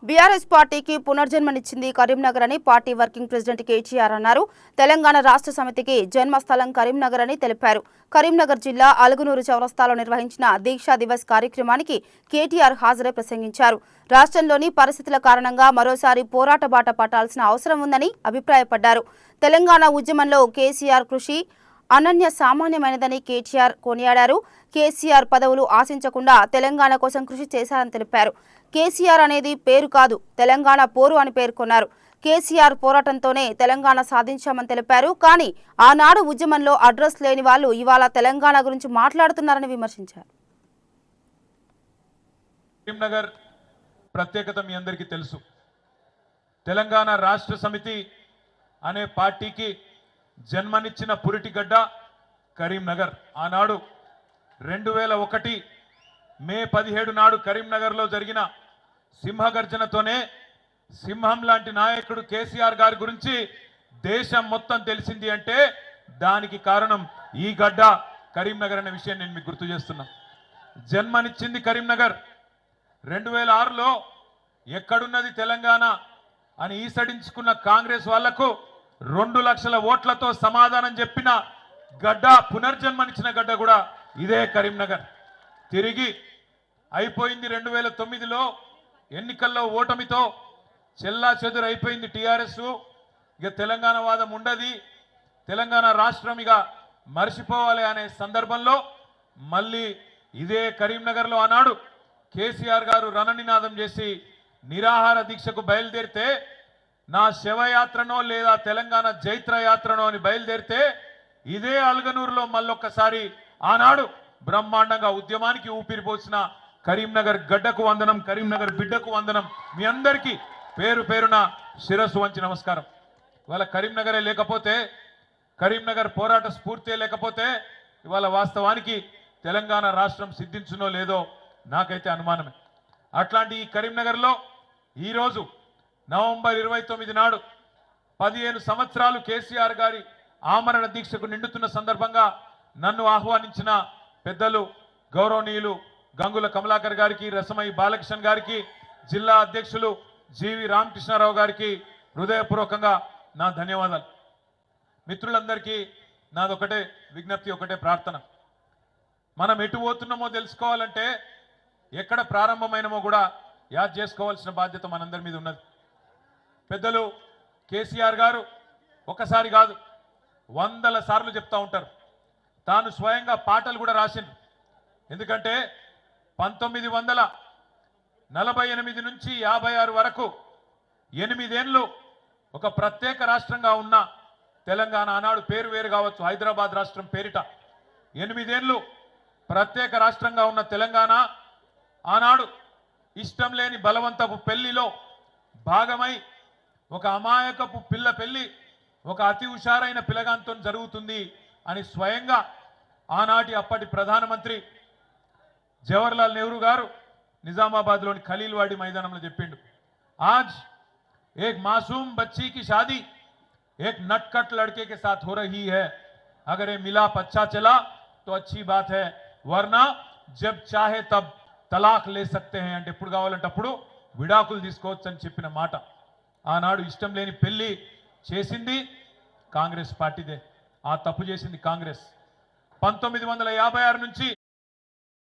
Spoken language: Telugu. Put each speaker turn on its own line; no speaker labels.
బీఆర్ఎస్ పార్టీకి పునర్జన్మనిచ్చింది కరీంనగర్ అని పార్టీ వర్కింగ్ ప్రెసిడెంట్ కేటీఆర్ అన్నారు. తెలంగాణ రాష్ట్ర సమితికి జన్మస్థలం కరీంనగర్ అని తెలిపారు. కరీంనగర్ జిల్లా అలుగునూరు చౌరస్తాలో నిర్వహించిన దీక్షా దివస్ కార్యక్రమానికి కేటీఆర్ హాజరై ప్రసంగించారు. రాష్ట్రంలోని పరిస్థితుల కారణంగా మరోసారి పోరాట బాట పట్టాల్సిన అవసరం ఉందని అభిప్రాయపడ్డారు. తెలంగాణ ఉద్యమంలో కేసీఆర్ కృషి అనన్య సామాన్యమైనదని కేటీఆర్ కొనియాడారు. కేసీఆర్ పదవులు ఆశించకుండా తెలంగాణ కోసం కృషి చేశారని తెలిపారు. కేసీఆర్ అనేది పేరు కాదు, తెలంగాణ పోరు అని పేర్కొన్నారు. కేసీఆర్ పోరాటంతోనే తెలంగాణ సాధించామని తెలిపారు. కానీ ఆనాడు ఉద్యమంలో అడ్రస్ లేని వాళ్ళు ఇవాళ తెలంగాణ గురించి మాట్లాడుతున్నారని విమర్శించారు.
కరీంనగర్ ప్రత్యేకత మీ అందరికీ తెలుసు. తెలంగాణ రాష్ట్ర సమితి అనే పార్టీకి జన్మనిచ్చిన పురిటిగడ్డ కరీంనగర్. ఆనాడు 2001 మే 17 నాడు కరీంనగర్లో జరిగిన సింహగర్జనతోనే సింహం లాంటి నాయకుడు కేసీఆర్ గారి గురించి దేశం మొత్తం తెలిసింది అంటే దానికి కారణం ఈ గడ్డ కరీంనగర్ అనే విషయం నేను మీకు గుర్తు చేస్తున్నా. జన్మనిచ్చింది కరీంనగర్. 2006లో ఎక్కడున్నది తెలంగాణ అని ఈసడించుకున్న కాంగ్రెస్ వాళ్లకు 2 లక్షల ఓట్లతో సమాధానం చెప్పిన గడ్డ, పునర్జన్మనిచ్చిన గడ్డ కూడా ఇదే కరీంనగర్. తిరిగి అయిపోయింది 2009లో ఎన్నికల్లో ఓటమితో చెల్లా చెదురు అయిపోయింది టీఆర్ఎస్. ఇక తెలంగాణ వాదం ఉండది, తెలంగాణ రాష్ట్రం ఇక మర్చిపోవాలి అనే సందర్భంలో మళ్ళీ ఇదే కరీంనగర్లో ఆనాడు కేసీఆర్ గారు రణనినాదం చేసి నిరాహార దీక్షకు బయలుదేరితే, నా శవయాత్రనో లేదా తెలంగాణ జైత్ర యాత్రనో అని బయలుదేరితే ఇదే అల్గనూరులో మళ్ళొక్కసారి ఆనాడు బ్రహ్మాండంగా ఉద్యమానికి ఊపిరిపోసిన కరీంనగర్ గడ్డకు వందనం, కరీంనగర్ బిడ్డకు వందనం. మీ అందరికీ పేరు పేరున శిరస్సు వంచి నమస్కారం. ఇవాళ కరీంనగరే లేకపోతే, కరీంనగర్ పోరాట స్ఫూర్తి లేకపోతే ఇవాళ వాస్తవానికి తెలంగాణ రాష్ట్రం సిద్ధించునో లేదో నాకైతే అనుమానమే. అట్లాంటి ఈ కరీంనగర్లో ఈరోజు నవంబర్ 29 నాడు 15 సంవత్సరాలు కేసీఆర్ గారి ఆమరణ దీక్షకు నిండుతున్న సందర్భంగా నన్ను ఆహ్వానించిన పెద్దలు గౌరవనీయులు గంగుల కమలాకర్ గారికి, రసమై బాలకృష్ణ గారికి, జిల్లా అధ్యక్షులు జీవి రామకృష్ణారావు గారికి హృదయపూర్వకంగా నా ధన్యవాదాలు. మిత్రులందరికీ నాదొకటే విజ్ఞప్తి, ఒకటే ప్రార్థన. మనం ఎటు పోతున్నామో తెలుసుకోవాలంటే, ఎక్కడ ప్రారంభమైనమో కూడా యాద్ చేసుకోవాల్సిన బాధ్యత మనందరి మీద ఉన్నది. పెద్దలు కేసీఆర్ గారు ఒకసారి కాదు 100ల సార్లు చెప్తా ఉంటారు. తాను స్వయంగా పాటలు కూడా రాసిండు. ఎందుకంటే 1948 నుంచి 56 వరకు 8 ఏళ్ళు ఒక ప్రత్యేక రాష్ట్రంగా ఉన్న తెలంగాణ, ఆనాడు పేరు వేరు కావచ్చు, హైదరాబాద్ రాష్ట్రం పేరిట 8 ఏళ్ళు ప్రత్యేక రాష్ట్రంగా ఉన్న తెలంగాణ ఆనాడు ఇష్టం లేని బలవంతపు పెళ్లిలో భాగమై ఒక అమాయకపు పిల్ల పెళ్లి ఒక అతి హుషారైన పిల్లగాంతో జరుగుతుంది అని స్వయంగా ఆనాటి అప్పటి ప్రధానమంత్రి జవహర్లాల్ నెహ్రూ గారు నిజామాబాద్లోని ఖలీల్వాడి మైదానంలో చెప్పిండు. आज एक मासूम बच्ची की शादी एक नटखट लड़के के साथ हो रही है. अगर ये मिलाप अच्छा चला तो अच्छी बात है, वरना जब चाहे तब तलाक ले सकते हैं అంటే ఎప్పుడు కావాలంటే అప్పుడు విడాకులు తీసుకోవచ్చు అని చెప్పిన మాట. ఆనాడు ఇష్టం లేని పెళ్లి చేసింది కాంగ్రెస్ పార్టీదే. ఆ తప్పు చేసింది కాంగ్రెస్. 1956 నుంచి